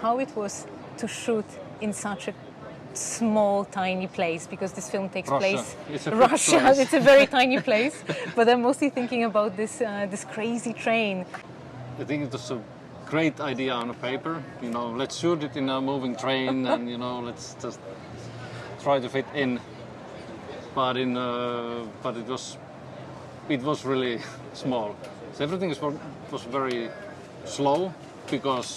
how it was to shoot in such a small, tiny place, because this film takes place in Russia. Place. It's a very tiny place, but I'm mostly thinking about this this crazy train. I think it was a great idea on a paper. You know, let's shoot it in a moving train, and you know, let's just try to fit in. But it was really small. So everything was very slow, because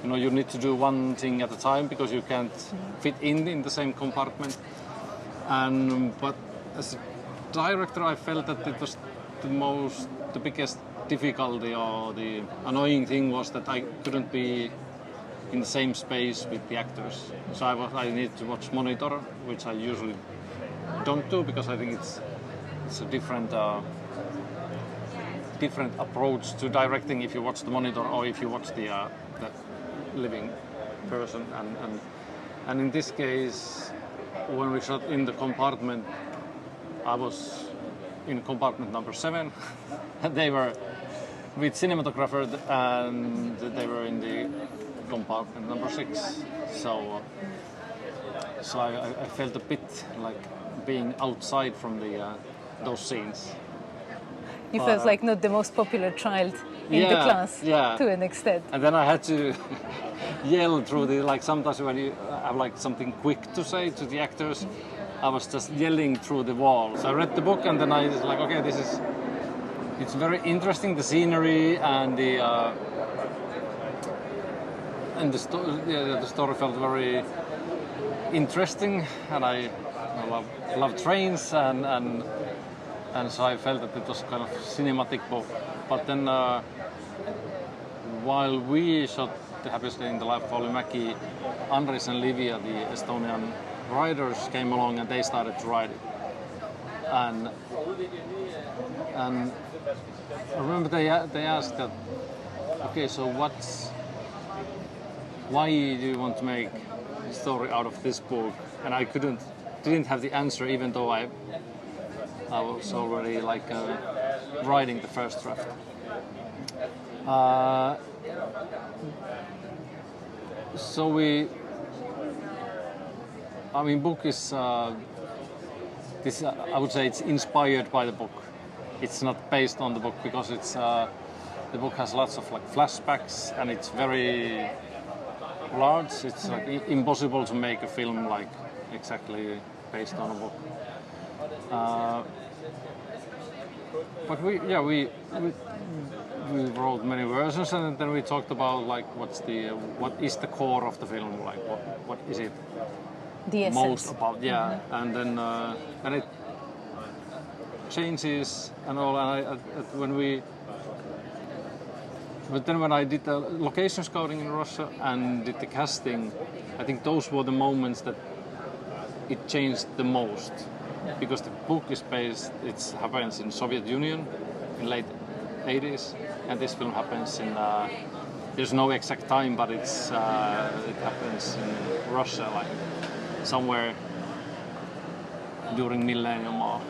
you know you need to do one thing at a time, because you can't fit in the same compartment. But as a director, I felt that it was the biggest difficulty, or the annoying thing, was that I couldn't be in the same space with the actors. So I needed to watch monitor, which I usually don't do, because I think it's a different approach to directing if you watch the monitor or if you watch the living person. And in this case, when we shot in the compartment, I was in compartment number 7, and they were with cinematographer, and they were in the compartment number 6. So I felt a bit like being outside from those scenes. You felt like not the most popular child in the class, to an extent. And then I had to yell through sometimes when you have something quick to say to the actors, I was just yelling through the walls. I read the book, and then I was like, okay, it's very interesting, the scenery and the story felt very interesting, and I love trains, and so I felt that it was kind of cinematic book. But then while we shot The Happiest Day in the Life of Olli Mäki, Andres and Livia, the Estonian riders, came along, and they started to ride it. And I remember they asked that, okay, so why do you want to make a story out of this book? And I didn't have the answer, even though I was already writing the first draft. Book is this. I would say it's inspired by the book. It's not based on the book, because the book has lots of flashbacks, and it's very large. It's impossible to make a film exactly based on a book. But we wrote many versions, and then we talked about what is the core of the film, what is it the most about, and then and it changes and all. And when I did the location scouting in Russia and did the casting, I think those were the moments that it changed the most. Because the book is it happens in Soviet Union in late 80s, and this film happens in, there's no exact time, but it happens in Russia, somewhere during millennium, or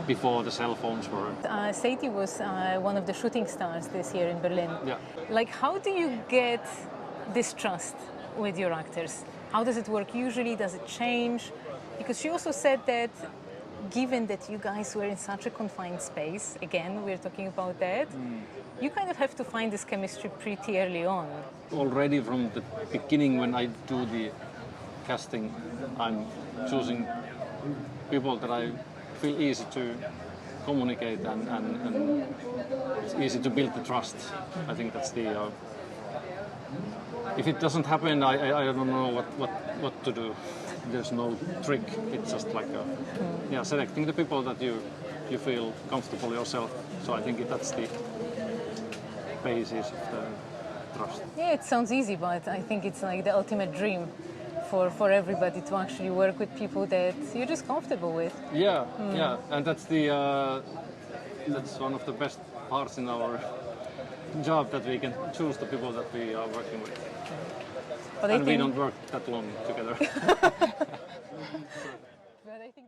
before the cell phones were. Sadie was one of the shooting stars this year in Berlin. Yeah. How do you get this trust with your actors? How does it work usually? Does it change? Because she also said that, given that you guys were in such a confined space, again, we're talking about that, you kind of have to find this chemistry pretty early on. Already from the beginning, when I do the casting, I'm choosing people that I feel easy to communicate, and it's easy to build the trust. I think that's the... if it doesn't happen, I don't know what to do. There's no trick. It's just selecting the people that you feel comfortable yourself. So I think that's the basis of the trust. Yeah, it sounds easy, but I think it's the ultimate dream for everybody to actually work with people that you're just comfortable with. Yeah, and that's one of the best parts in our job, that we can choose the people that we are working with. But we don't work that long together. But I think